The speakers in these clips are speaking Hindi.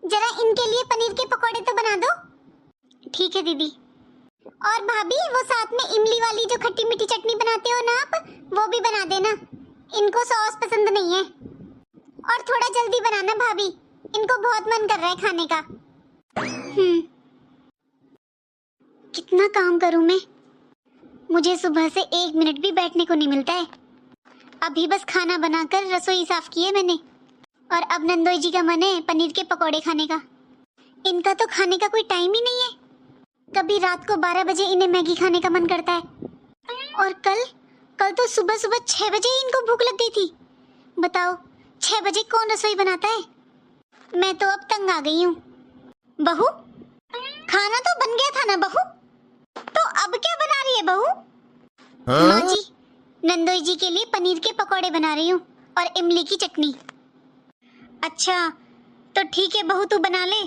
जरा इनके लिए पनीर के पकोड़े तो बना दो। ठीक है दीदी। और भाभी वो साथ में इमली वाली जो खट्टी मीठी चटनी बनाते हो ना आप, वो भी बना देना। इनको सॉस पसंद नहीं है। और थोड़ा जल्दी बनाना भाभी, इनको बहुत मन कर रहा है खाने का। कितना काम करूं मैं, मुझे सुबह से 1 मिनट भी बैठने को नहीं मिलता है। अभी बस खाना बनाकर रसोई साफ की है मैंने, और अब नंदोई जी का मन है पनीर के पकोड़े खाने का। इनका तो खाने का कोई टाइम ही नहीं है। कभी रात को 12 बजे इन्हें मैगी खाने का मन करता है, और कल तो सुबह सुबह 6 बजे ही इनको भूख लग गई थी। बताओ 6 बजे कौन रसोई बनाता है। मैं तो अब तंग आ गई हूँ। बहू, खाना तो बन गया था ना बहू, तो अब क्या बना रही है बहू? माँ जी, नंदोई जी के लिए पनीर के पकोड़े बना रही हूँ और इमली की चटनी। अच्छा तो ठीक है बहू, तू बना ले,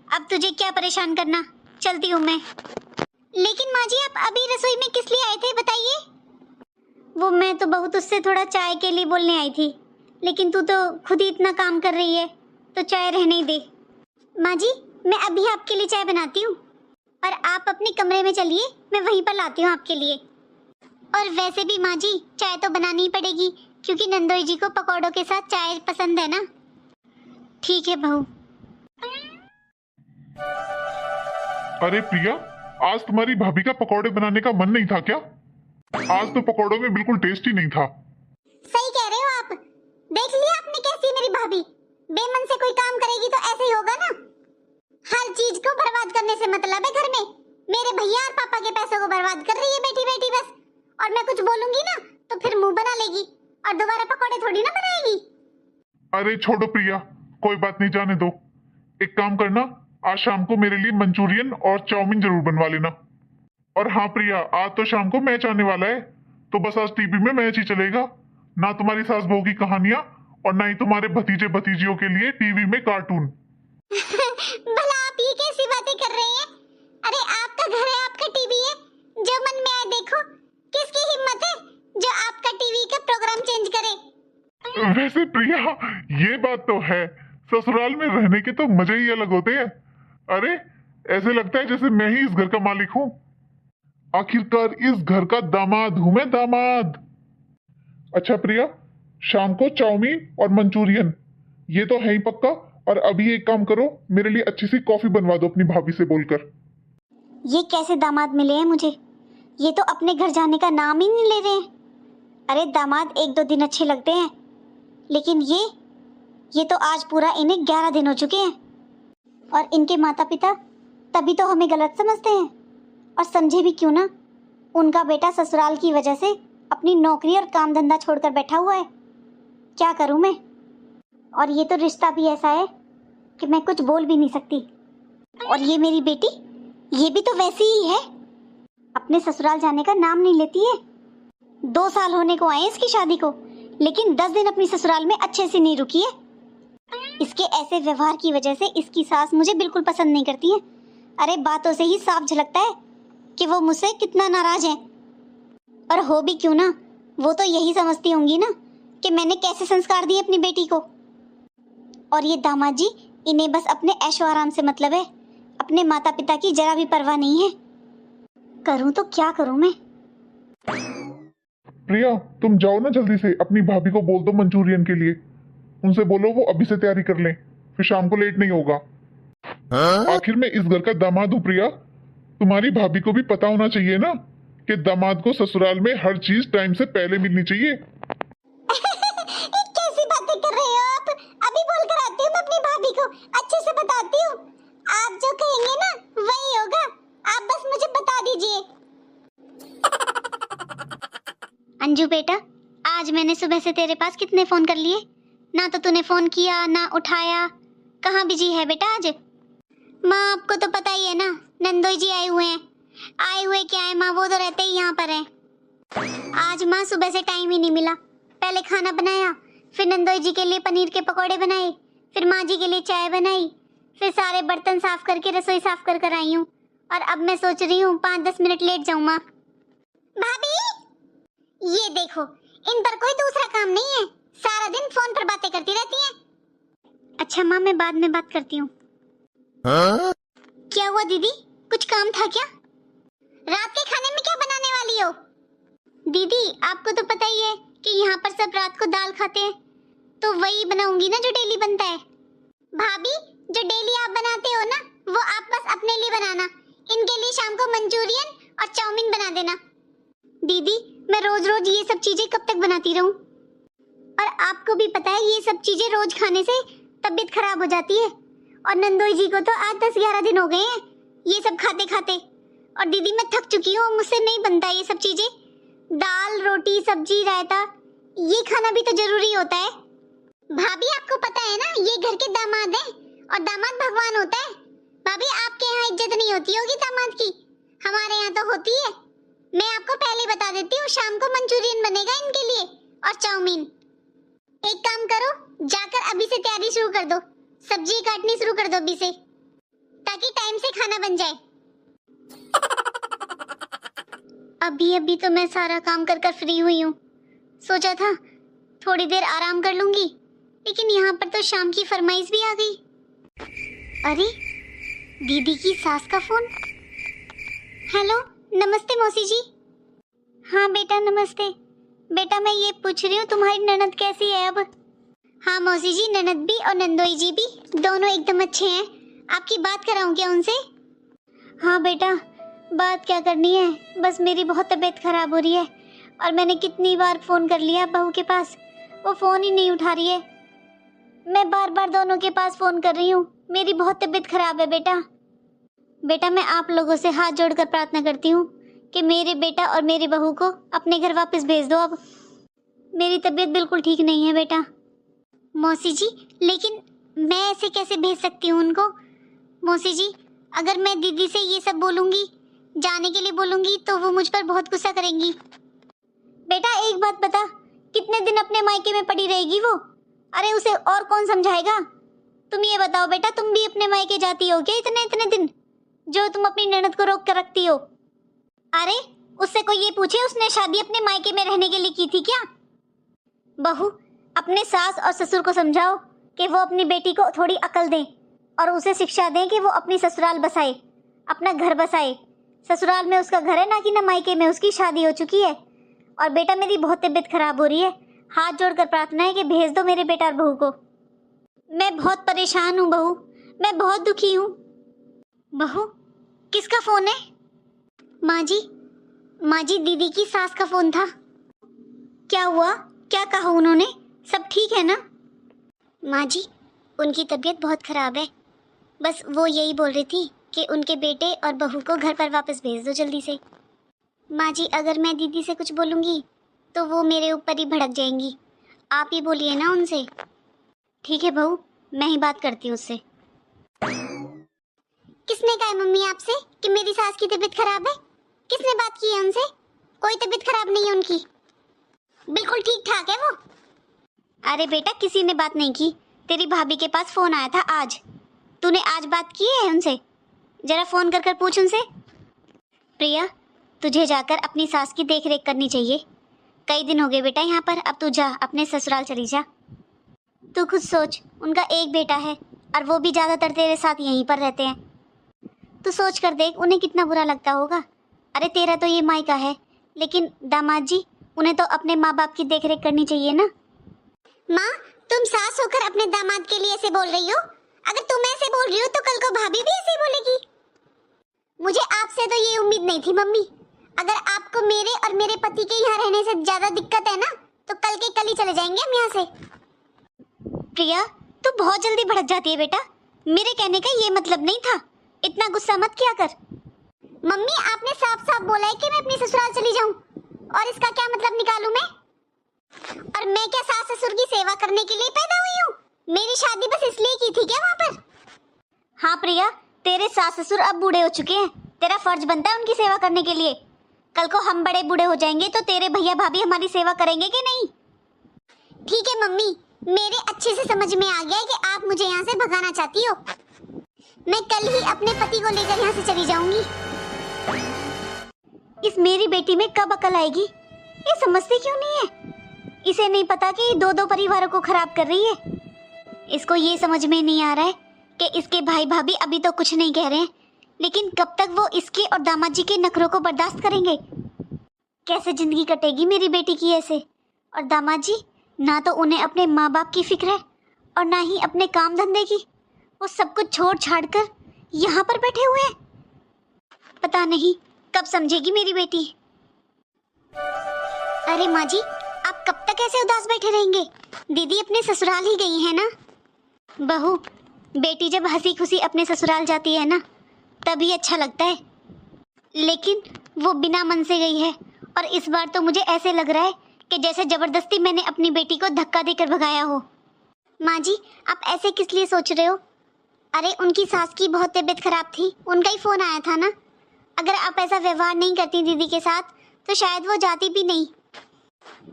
अब तुझे क्या परेशान करना, चलती हूँ मैं। लेकिन माँ जी आप अभी रसोई में किस लिए आए थे बताइए? वो मैं तो बहू तुझसे थोड़ा चाय के लिए बोलने आई थी, लेकिन तू तो खुद ही इतना काम कर रही है, तो चाय रहने ही दे। माँ जी मैं अभी आपके लिए चाय बनाती हूँ, और आप अपने कमरे में चलिए, मैं वहीं पर लाती हूँ आपके लिए। और वैसे भी माँ जी चाय तो बनानी ही पड़ेगी, क्योंकि नंदोई जी को पकौड़ों के साथ चाय पसंद है ना। ठीक है बहू। अरे प्रिया, आज तुम्हारी भाभी का पकौड़े बनाने का मन नहीं था क्या? आज तो पकौड़ों में बिल्कुल टेस्ट ही नहीं था। सही कह रहे हो आप। देख लिया आपने कैसी है मेरी भाभी, बेमन से कोई काम करेगी तो ऐसे ही होगा ना। हर चीज को बर्बाद करने से मतलब है घर में। मेरे भैया और पापा के पैसों को बर्बाद कर रही है बैठी बैठी बस। और मैं कुछ बोलूंगी ना तो फिर मुंह बना लेगी और दोबारा पकौड़े थोड़ी ना बनाएगी। अरे छोड़ो प्रिया, कोई बात नहीं, जाने दो। एक काम करना, आज शाम को मेरे लिए मंचूरियन और चाउमीन जरूर बनवा लेना। और हाँ प्रिया, आज तो शाम को मैच आने वाला है, तो बस आज टीवी में मैच ही चलेगा। ना तुम्हारी सास बहू की कहानियां, और ना ही तुम्हारे भतीजे भतीजियों के लिए टीवी में कार्टून। भला आप ये कैसी बातें कर रहे हैं? अरे आपका घर है, आपका टीवी है, जो मन में आए देखो। किसकी हिम्मत है जो आपका टीवी का प्रोग्राम चेंज करे? वैसे प्रिया, ये बात तो है, ससुराल में रहने के तो मजे ही अलग होते हैं। अरे ऐसे लगता है जैसे मैं ही इस घर का मालिक हूँ। आखिरकार इस घर का दामाद हूं मैं, दामाद। अच्छा प्रिया, शाम को चाउमीन और मंचूरियन, ये तो है ही पक्का। और अभी एक काम करो, मेरे लिए अच्छी सी कॉफी बनवा दो अपनी भाभी से बोलकर। ये कैसे दामाद मिले हैं मुझे? ये तो अपने घर जाने का नाम ही नहीं ले रहे हैं। अरे दामाद 1-2 दिन अच्छे लगते हैं, लेकिन ये तो आज पूरा इन्हें 11 दिन हो चुके हैं। और इनके माता पिता तभी तो हमें गलत समझते हैं, और समझे भी क्यों ना। उनका बेटा ससुराल की वजह से अपनी नौकरी और काम धंधा छोड़कर बैठा हुआ है। क्या करूं मैं? और ये तो रिश्ता भी ऐसा है कि मैं कुछ बोल भी नहीं सकती। और ये मेरी बेटी, ये भी तो वैसी ही है, अपने ससुराल जाने का नाम नहीं लेती है। 2 साल होने को आए इसकी शादी को, लेकिन 10 दिन अपनी ससुराल में अच्छे से नहीं रुकी है। इसके ऐसे व्यवहार की वजह से इसकी सास मुझे बिल्कुल पसंद नहीं करती है। अरे बातों से ही साफ झलकता है कि वो मुझसे कितना नाराज है। और हो भी क्यों ना, वो तो यही समझती होंगी ना कि मैंने कैसे संस्कार दिए अपनी बेटी को। और ये दामाद जी, इन्हें बस अपने ऐशो आराम से मतलब है, अपने माता पिता की जरा भी परवाह नहीं है। करूं तो क्या करूं मैं? प्रिया तुम जाओ ना जल्दी से, अपनी भाभी को बोल दो मंचूरियन के लिए। उनसे बोलो वो अभी से तैयारी कर लें, फिर शाम को लेट नहीं होगा। आखिर मैं इस घर का दामाद हूँ प्रिया, तुम्हारी भाभी को भी पता होना चाहिए ना कि दामाद को ससुराल में हर चीज टाइम से पहले मिलनी चाहिए। कैसी बातें कर रहे हो आप? अभी बोल कर आती हूँ मैं अपनी भाभी को, अच्छे से बताती हूँ। आप जो कहेंगे ना वही होगा, आप बस मुझे बता दीजिए। अंजू बेटा, आज मैंने सुबह से तेरे पास कितने फोन कर लिए, ना तो तूने फोन किया ना उठाया। कहाँ बिजी है बेटा आज? माँ आपको तो पता ही है ना, नंदोई जी आए हुए हैं। आए हुए क्या है माँ, वो तो रहते ही यहाँ पर हैं। आज माँ सुबह से टाइम ही नहीं मिला। पहले खाना बनाया, फिर नंदोई जी के लिए पनीर के पकोड़े बनाए, फिर माँ जी के लिए चाय बनाई, फिर सारे बर्तन साफ करके रसोई साफ कर कर आई हूँ। और अब मैं सोच रही हूँ 5-10 मिनट लेट जाऊँ माँ। भाभी ये देखो, इन पर कोई दूसरा काम नहीं है, सारा दिन फोन पर बातें करती रहती हैं। अच्छा माँ, मैं बाद में बात करती हूँ। क्या हुआ दीदी, कुछ काम था क्या? रात के खाने में क्या बनाने वाली हो? दीदी आपको तो पता ही है कि यहाँ पर सब रात को दाल खाते हैं, तो वही बनाऊंगी ना जो डेली बनता है। भाभी, जो डेली आप बनाते हो ना, वो आप बस अपने लिए बनाना। इनके लिए शाम को मंचूरियन और चाउमीन बना देना। दीदी मैं रोज रोज ये सब चीजें कब तक बनाती रहूं? और आपको भी पता है ये सब चीजें रोज खाने से तबीयत खराब हो जाती है। और नंदोई जी को तो आज 10-11 दिन हो गए हैं ये सब खाते खाते। और दीदी मैं थक चुकी हूँ, मुझसे नहीं बनता ये सब चीजें। दाल रोटी सब्जी रायता ये खाना भी तो जरूरी होता है। भाभी आपको पता है ना, ये घर के दामाद हैं और दामाद भगवान होता है। भाभी आपके यहाँ इज्जत नहीं होती होगी दामाद की, हमारे यहाँ तो होती है। मैं आपको पहले बता देती हूँ, शाम को मंचूरियन बनेगा इनके लिए और चाउमीन। एक काम करो, जाकर अभी से तैयारी शुरू कर दो, सब्जी काटनी शुरू कर दो अभी से, ताकि टाइम से खाना बन जाए। अभी अभी तो मैं सारा काम कर कर फ्री हुई हूँ। सोचा था थोड़ी देर आराम कर लूंगी, लेकिन यहाँ पर तो शाम की फरमाइश भी आ गई। अरे दीदी की सास का फोन। हेलो, नमस्ते मौसी जी। हाँ बेटा नमस्ते। बेटा मैं ये पूछ रही हूँ तुम्हारी ननद कैसी है अब? हाँ मौसी जी, ननद भी और नंदोई जी भी दोनों एकदम अच्छे हैं। आपकी बात कराऊं क्या उनसे? हाँ बेटा, बात क्या करनी है, बस मेरी बहुत तबीयत खराब हो रही है और मैंने कितनी बार फोन कर लिया बहू के पास, वो फोन ही नहीं उठा रही है। मैं बार बार दोनों के पास फोन कर रही हूँ, मेरी बहुत तबीयत खराब है बेटा। बेटा मैं आप लोगों से हाथ जोड़कर प्रार्थना करती हूँ कि मेरे बेटा और मेरी बहू को अपने घर वापस भेज दो। अब मेरी तबीयत बिल्कुल ठीक नहीं है बेटा। मौसी जी लेकिन मैं ऐसे कैसे भेज सकती हूँ उनको? मौसी जी अगर मैं दीदी से ये सब बोलूँगी, जाने के लिए बोलूँगी, तो वो मुझ पर बहुत गुस्सा करेंगी। बेटा एक बात बता, कितने दिन अपने मायके में पड़ी रहेगी वो? अरे उसे और कौन समझाएगा? तुम ये बताओ बेटा, तुम भी अपने मायके जाती हो क्या इतने इतने दिन, जो तुम अपनी ननद को रोक कर रखती हो? अरे उससे कोई ये पूछे उसने शादी अपने मायके में रहने के लिए की थी क्या? बहू अपने सास और ससुर को समझाओ कि वो अपनी बेटी को थोड़ी अकल दें और उसे शिक्षा दें कि वो अपनी ससुराल बसाए, अपना घर बसाए। ससुराल में उसका घर है ना कि ना मायके में उसकी शादी हो चुकी है। और बेटा मेरी बहुत तबीयत खराब हो रही है, हाथ जोड़कर प्रार्थना है कि भेज दो मेरे बेटा और बहू को। मैं बहुत परेशान हूँ बहू, मैं बहुत दुखी हूँ। बहू किसका फोन है? माँ जी दीदी की सास का फोन था। क्या हुआ, क्या कहा उन्होंने? सब ठीक है ना? माँ जी उनकी तबीयत बहुत खराब है, बस वो यही बोल रही थी कि उनके बेटे और बहू को घर पर वापस भेज दो जल्दी से। माँ जी अगर मैं दीदी से कुछ बोलूँगी तो वो मेरे ऊपर ही भड़क जाएंगी, आप ही बोलिए ना उनसे। ठीक है बहू, मैं ही बात करती हूँ उससे। किसने कहा है मम्मी आपसे कि मेरी सास की तबीयत खराब है? किसने बात की है उनसे? कोई तबीयत खराब नहीं है उनकी, बिल्कुल ठीक ठाक है वो। अरे बेटा किसी ने बात नहीं की, तेरी भाभी के पास फोन आया था आज। तूने आज बात की है उनसे? जरा फोन कर कर पूछ उनसे। प्रिया तुझे जाकर अपनी सास की देख रेख करनी चाहिए, कई दिन हो गए बेटा यहाँ पर, अब तू जा अपने ससुराल चली जा। तू खुद सोच, उनका एक बेटा है और वो भी ज्यादातर तेरे साथ यहीं पर रहते हैं। तू सोच कर देख उन्हें कितना बुरा लगता होगा। अरे तेरा तो ये मायका है, लेकिन दामाद जी उन्हें तो अपने माँ बाप की देख रेख करनी चाहिए ना। माँ तुम सास होकर अपने दामाद के लिए ऐसे बोल रही हो? अगर तुम ऐसे बोल रही हो तो कल को भाभी भी ऐसे बोलेगी। मुझे आपसे तो ये उम्मीद नहीं थी मम्मी। अगर आपको मेरे और मेरे पति के यहाँ रहने से ज्यादा दिक्कत है ना, तो कल के कल ही चले जाएंगे हम यहाँ से। प्रिया तू बहुत जल्दी भड़क जाती है बेटा, मेरे कहने का ये मतलब नहीं था, इतना गुस्सा मत किया कर। मम्मी आपने साफ साफ बोला है कि मैं अपनी ससुराल चली जाऊं, और इसका क्या मतलब निकालूं मैं? और मैं क्या सास ससुर की सेवा करने के लिए पैदा हुई हूँ? मेरी शादी बस इसलिए की थी क्या वहाँ पर? हाँ प्रिया, तेरे सास ससुर अब बूढ़े हो चुके हैं, तेरा फर्ज बनता है उनकी सेवा करने के लिए। कल को हम बड़े बूढ़े हो जाएंगे तो तेरे भैया भाभी हमारी सेवा करेंगे कि नहीं? ठीक है मम्मी, मेरे अच्छे से समझ में आ गया है कि आप मुझे यहाँ से भगाना चाहती हो। मैं कल ही अपने पति को लेकर यहाँ से चली जाऊंगी। इस मेरी बेटी में कब अकल आएगी? ये समझती क्यों नहीं है? इसे नहीं पता कि दो दो परिवारों को खराब कर रही है। इसको ये समझ में नहीं आ रहा है कि इसके भाई भाभी अभी तो कुछ नहीं कह रहे हैं, लेकिन कब तक वो इसके और दामाद जी के नखरों को बर्दाश्त करेंगे? कैसे जिंदगी कटेगी मेरी बेटी की ऐसे? और दामाद जी, ना तो उन्हें अपने माँ बाप की फिक्र है और ना ही अपने काम धंधे की। वो सब कुछ छोड़ छाड़ कर यहाँ पर बैठे हुए हैं। पता नहीं कब समझेगी मेरी बेटी। अरे माँ जी, आप कब तक ऐसे उदास बैठे रहेंगे? दीदी अपने ससुराल ही गई है ना। बहू, बेटी जब हंसी खुशी अपने ससुराल जाती है ना, तभी अच्छा लगता है, लेकिन वो बिना मन से गई है। और इस बार तो मुझे ऐसे लग रहा है कि जैसे जबरदस्ती मैंने अपनी बेटी को धक्का देकर भगाया हो। माँ जी, आप ऐसे किस लिए सोच रहे हो? अरे उनकी सास की बहुत तबीयत खराब थी, उनका ही फोन आया था ना। अगर आप ऐसा व्यवहार नहीं करती दीदी के साथ तो शायद वो जाती भी नहीं।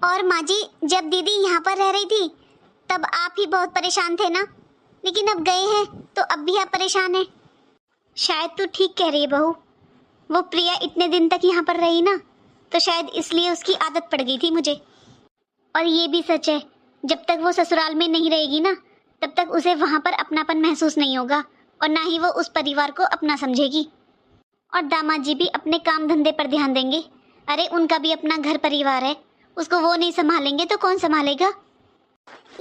और माँ जी, जब दीदी यहाँ पर रह रही थी तब आप ही बहुत परेशान थे ना, लेकिन अब गए हैं तो अब भी आप परेशान हैं। शायद तू ठीक कह रही है बहू, वो प्रिया इतने दिन तक यहाँ पर रही ना, तो शायद इसलिए उसकी आदत पड़ गई थी मुझे। और ये भी सच है, जब तक वो ससुराल में नहीं रहेगी ना, तब तक उसे वहाँ पर अपनापन महसूस नहीं होगा और ना ही वो उस परिवार को अपना समझेगी। और दामाद जी भी अपने काम धंधे पर ध्यान देंगे। अरे उनका भी अपना घर परिवार है, उसको वो नहीं संभालेंगे तो कौन संभालेगा?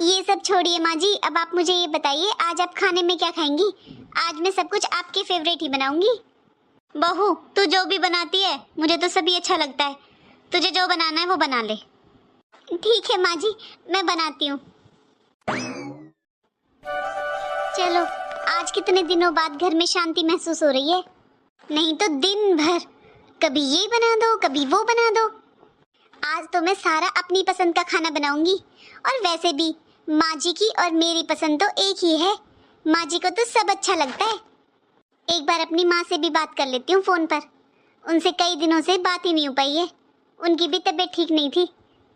ये सब छोड़िए माँ जी, अब आप मुझे ये बताइए, आज आप खाने में क्या खाएंगी? आज मैं सब कुछ आपके फेवरेट ही बनाऊंगी। बहू, तू जो भी बनाती है मुझे तो सभी अच्छा लगता है, तुझे जो बनाना है वो बना ले। ठीक है माँ जी, मैं बनाती हूँ। चलो, आज कितने दिनों बाद घर में शांति महसूस हो रही है, नहीं तो दिन भर कभी ये बना दो कभी वो बना दो। आज तो मैं सारा अपनी पसंद का खाना बनाऊंगी। और वैसे भी माँ जी की और मेरी पसंद तो एक ही है, माँ जी को तो सब अच्छा लगता है। एक बार अपनी माँ से भी बात कर लेती हूँ फोन पर, उनसे कई दिनों से बात ही नहीं हो पाई है, उनकी भी तबीयत ठीक नहीं थी,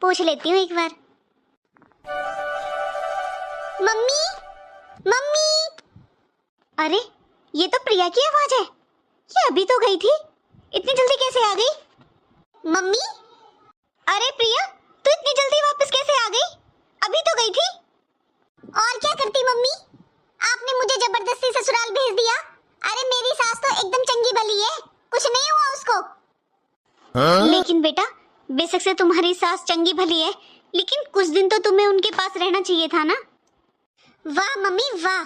पूछ लेती हूँ एक बार। Mummy, mummy. अरे ये तो प्रिया की आवाज है, ये अभी तो गई थी, इतनी जल्दी कैसे आ गई? मम्मी, अरे प्रिया, तू इतनी जल्दी वापस कैसे आ गई? अभी तो गई थी। और क्या करती मम्मी, आपने मुझे जबरदस्ती ससुराल भेज दिया। अरे मेरी सास तो एकदम चंगी भली है, कुछ नहीं हुआ उसको। लेकिन बेटा, बेशक से तुम्हारी सास चंगी भली है, लेकिन कुछ दिन तो तुम्हें उनके पास रहना चाहिए था ना। वाह मम्मी वाह,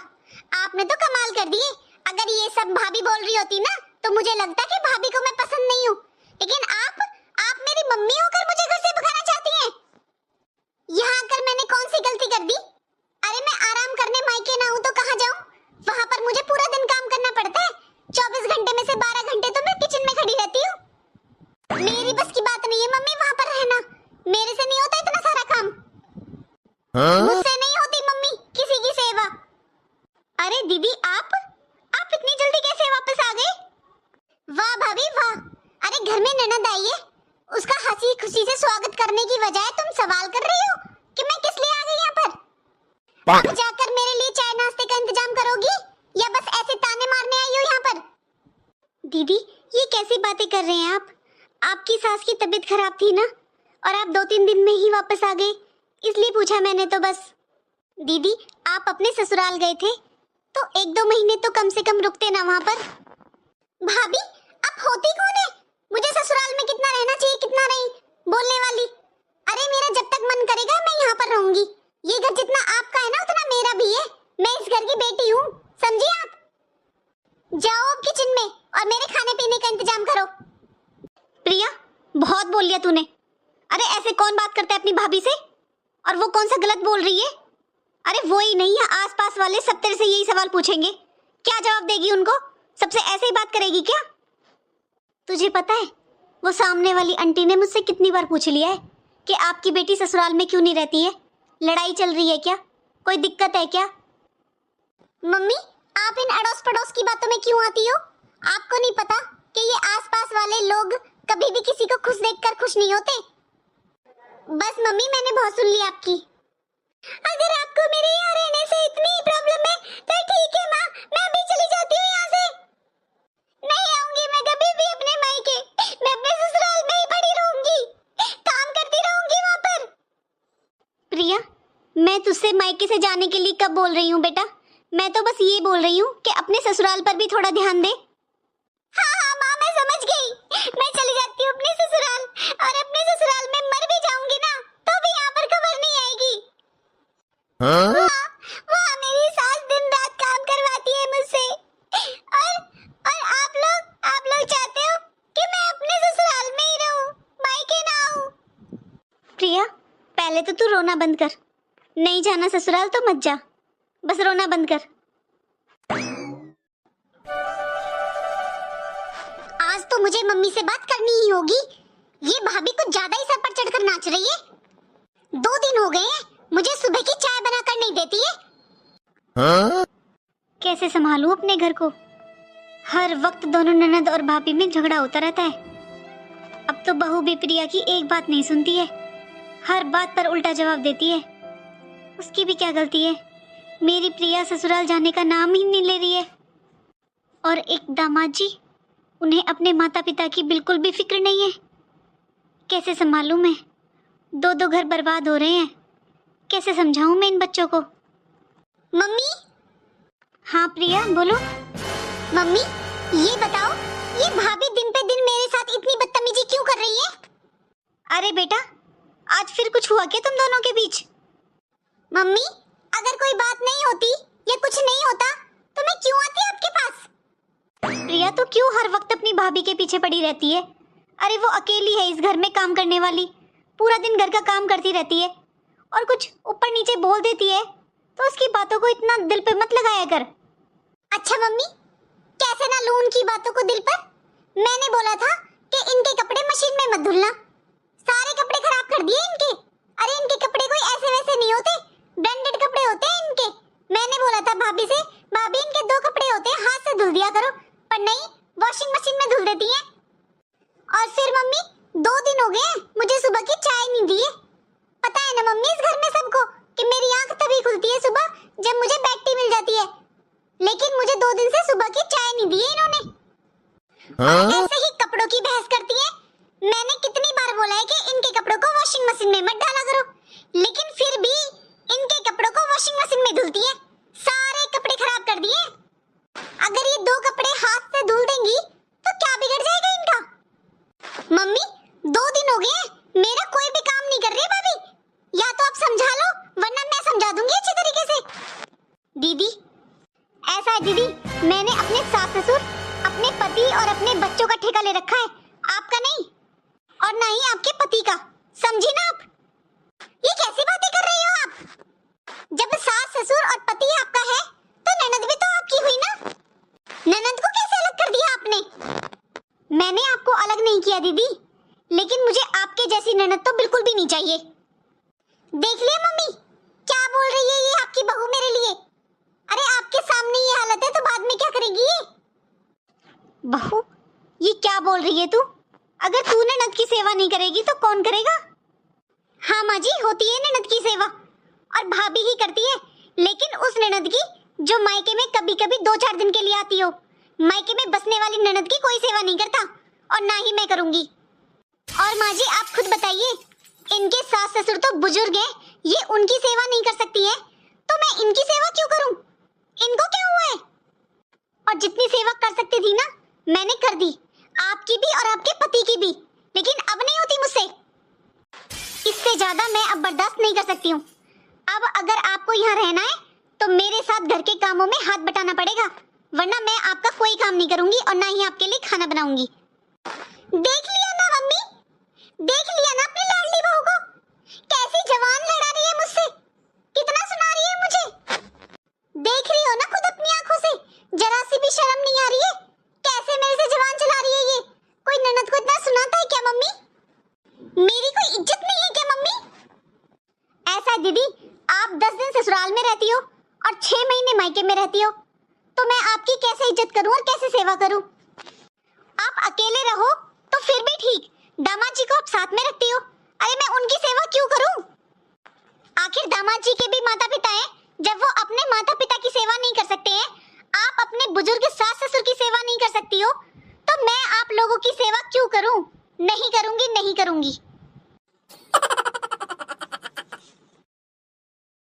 आपने तो कमाल कर दिए। अगर ये सब भाभी बोल रही होती ना तो मुझे लगता कि भाभी को मैं पसंद नहीं हूँ, लेकिन आप मेरी मम्मी होकर मुझे घर से भगाना चाहती हैं। यहाँ आकर मैंने कौन सी गलती कर दी? अरे मैं आराम करने मायके ना हूँ तो कहाँ जाऊँ? वहाँ पर मुझे पूरा दिन काम करना पड़ता है, 24 घंटे में से 12 घंटे तो मैं किचन में खड़ी रहती हूँ। मेरी बस की बात नहीं है मम्मी वहाँ पर रहना, मेरे से नहीं होता इतना सारा काम। मुझसे नहीं होती मम्मी किसी की सेवा। अरे दीदी, आप इतनी जल्दी कैसे वापस आ गए? वाह भाभी वाह, अरे घर में ननद आई है, उसका हंसी खुशी से स्वागत करने की बजाय तुम सवाल कर रही हो कि मैं किस लिए आ गई यहाँ पर। अब जाकर मेरे लिए चाय नाश्ते का इंतजाम करोगी या बस ऐसे ताने मारने आई हो यहाँ पर? दीदी, ये कैसी बातें कर रहे हैं आप? आपकी सास की तबीयत खराब थी ना, और आप 2-3 दिन में ही वापस आ गए, इसलिए पूछा मैंने तो बस। दीदी, आप अपने ससुराल गए थे तो 1-2 महीने तो कम से कम रुकते ना वहाँ पर। भाभी, आप होती कौन है? मुझे ससुराल में कितना रहना चाहिए कितना नहीं बोलने वाली। अरे मेरा जब तक मन करेगा मैं यहाँ पर रहूंगी। ये घर जितना आपका है ना उतना मेरा भी है, मैं इस घर की बेटी हूँ, समझी आप? जाओ अब किचन में और मेरे खाने पीने का इंतजाम करो। प्रिया, बहुत बोल लिया तूने। अरे ऐसे कौन बात करता है अपनी भाभी से? और वो कौन सा गलत बोल रही है? अरे वो ही नहीं है, आसपास वाले सब तेरे से यही सवाल पूछेंगे, क्या जवाब देगी उनको? सबसे ऐसे ही बात करेगी क्या? तुझे पता है वो सामने वाली आंटी ने मुझसे कितनी बार पूछ लिया है कि आपकी बेटी ससुराल में क्यों नहीं रहती है? लड़ाई चल रही है क्या? कोई दिक्कत है क्या? मम्मी, आप इन अड़ोस पड़ोस की बातों में क्यों आती हो? आपको नहीं पता कि ये आसपास वाले लोग कभी भी किसी को खुश देखकर खुश नहीं होते। बस मम्मी, मैंने बहुत सुन ली आपकी। अगर आपको मेरे यहाँ रहने से इतनी प्रॉब्लम है तो ठीक है माँ, मैं अभी चली जाती हूँ यहाँ से। नहीं आऊंगी मैं कभी भी अपने मायके, मैं अपने ससुराल में ही पड़ी रहूंगी, काम करती रहूंगी वहाँ पर। प्रिया, मैं तुझसे मायके से जाने के लिए कब बोल रही हूँ बेटा? मैं तो बस ये बोल रही हूँ कि अपने ससुराल पर भी थोड़ा ध्यान दे। हाँ हाँ माँ, मैं समझ गई। मैं चली जाती हूँ अपने ससुराल, और अपने ससुराल में मर भी जाऊंगी ना तो भी यहाँ पर खबर नहीं आएगी। हाँ? वहाँ मेरी सास दिन रात काम करवाती है मुझसे, और आप लोग चाहते हो कि मैं अपने ससुराल में ही रहूं, मायके ना आऊं। प्रिया, पहले तो तू रोना बंद कर। नहीं जाना ससुराल तो मत जा, बस रोना बंद कर। आज तो मुझे मम्मी से बात करनी ही होगी। ये भाभी कुछ ज्यादा ही सर पर चढ़कर नाच रही है। 2 दिन हो गए हैं, मुझे सुबह की चाय बनाकर नहीं देती है। हाँ? कैसे संभालूं अपने घर को? हर वक्त दोनों ननद और भाभी में झगड़ा होता रहता है। अब तो बहू भी प्रिया की एक बात नहीं सुनती है, हर बात पर उल्टा जवाब देती है। उसकी भी क्या गलती है? मेरी प्रिया ससुराल जाने का नाम ही नहीं ले रही है। और एक दामाद जी, उन्हें अपने माता पिता की बिल्कुल भी फिक्र नहीं है। कैसे संभालूं मैं? 2 घर बर्बाद हो रहे हैं। कैसे समझाऊं मैं इन बच्चों को? मम्मी। हाँ प्रिया, बोलो। मम्मी, ये बताओ, ये भाभी दिन पे दिन मेरे साथ इतनी बदतमीजी क्यों कर रही है? अरे बेटा, आज फिर कुछ हुआ क्या तुम दोनों के बीच? मम्मी, अगर कोई बात नहीं होती या कुछ नहीं होता तो मैं क्यों आती आपके पास? प्रिया, तो क्यों हर वक्त अपनी भाभी के पीछे पड़ी रहती है? अरे वो अकेली है इस घर में काम करने वाली, पूरा दिन घर का काम करती रहती है, और कुछ ऊपर नीचे बोल देती है तो उसकी बातों को इतना दिल पे मत लगाया कर। अच्छा मम्मी, कैसे ना लूं उनकी बातों को दिल पर? मैंने बोला था कि इनके कपड़े मशीन में मत धुलना, सारे कपड़े खराब कर दिए इनके। अरे इनके कपड़े कोई ऐसे वैसे नहीं होते, ब्रांडेड कपड़े होते हैं इनके। मैंने बोला था भाभी से, भाभी इनके 2 कपड़े होते हैं, हाथ से धुल दिया करो, पर नहीं, वॉशिंग मशीन में धुल देती हैं। और फिर मम्मी, 2 दिन हो गए मुझे सुबह की चाय नहीं दी है। पता है ना मम्मी इस घर में सबको कि मेरी आंख तभी खुलती है सुबह जब मुझे बेड टी मिल जाती है, लेकिन मुझे 2 दिन से सुबह की चाय नहीं दी है इन्होंने। ऐसे ही कपड़ों की बहस करती है। मैंने कितनी बार बोला है कि इनके कपड़ों को वॉशिंग मशीन में मत डाला करो, लेकिन फिर भी इनके कपड़ों को वॉशिंग मशीन में धुलती है, सारे कपड़े खराब कर दिए। अगर ये 2 कपड़े हाथ से धुल देंगी तो क्या बिगड़ जाएगा इनका? मम्मी, 2 दिन हो गए मेरा कोई भी काम नहीं कर रही है भाभी, या तो आप समझा लो वरना मैं समझा दूंगी अच्छे तरीके से। दीदी, ऐसा है दीदी, मैंने अपने सास ससुर, अपने पति और अपने बच्चों का ठेका ले रखा है, आपका नहीं और ना ही आपके पति का, समझी ना आप? ये कैसी बातें कर रही हो आप? जब सास ससुर और पति आपका है तो ननद भी तो आपकी हुई ना। ननद को कैसे अलग कर दिया आपने? मैंने आपको अलग नहीं किया दीदी, लेकिन मुझे आपके जैसी ननद तो बिल्कुल भी नहीं चाहिए। देख लिया मम्मी, क्या बोल रही है ये आपकी बहू मेरे लिए? अरे आपके सामने ये हालत है तो बाद में क्या करेगी ये? बहू, ये क्या बोल रही है तू? अगर तू ननद की सेवा नहीं करेगी तो कौन करेगा? हाँ माँ जी, होती है ननद की सेवा, और भाभी ही करती है, लेकिन उस ननद की जो मायके में कभी कभी 2-4 दिन के लिए आती हो। मायके में बसने वाली ननद की कोई सेवा नहीं करता, और ना ही मैं करूंगी। और माँ जी आप खुद बताइए, इनके सास ससुर तो बुजुर्ग हैं, ये उनकी सेवा नहीं कर सकती हैं, तो मैं इनकी सेवा क्यों करूं? इनको क्या हुआ है? और जितनी सेवा कर सकती थी ना मैंने कर दी, आपकी भी और आपके पति की भी, लेकिन अब नहीं होती मुझसे। इससे ज्यादा मैं अब बर्दाश्त नहीं कर सकती हूँ। अब अगर आपको यहाँ रहना है तो मेरे साथ घर के कामों में हाथ बटाना पड़ेगा, वरना मैं आपका कोई काम नहीं करूंगी और ना ही आपके लिए खाना बनाऊंगी। देख लिया ना मम्मी, देख लिया ना अपनी लाडली बहू को, कैसी जवान लड़ा रही है मुझसे, कितना सुना रही है मुझे। देख रही हो ना खुद अपनी आंखों से, जरा सी भी शर्म नहीं आ रही है, कैसे मेरे से जवान चला रही है ये। कोई ननद को इतना सुनाता है क्या मम्मी? मेरी कोई इज्जत नहीं है क्या मम्मी? ऐसा दीदी, आप 10 दिन ससुराल में रहती हो और 6 महीने मायके में रहती हो, तो मैं आपकी कैसे इज्जत करूं और कैसे सेवा करूं? आप अकेले रहो तो फिर भी ठीक, दामाद जी को आप साथ में रखती हो, अरे मैं उनकी सेवा क्यों करूं? आखिर दामाद जी के भी माता पिता हैं,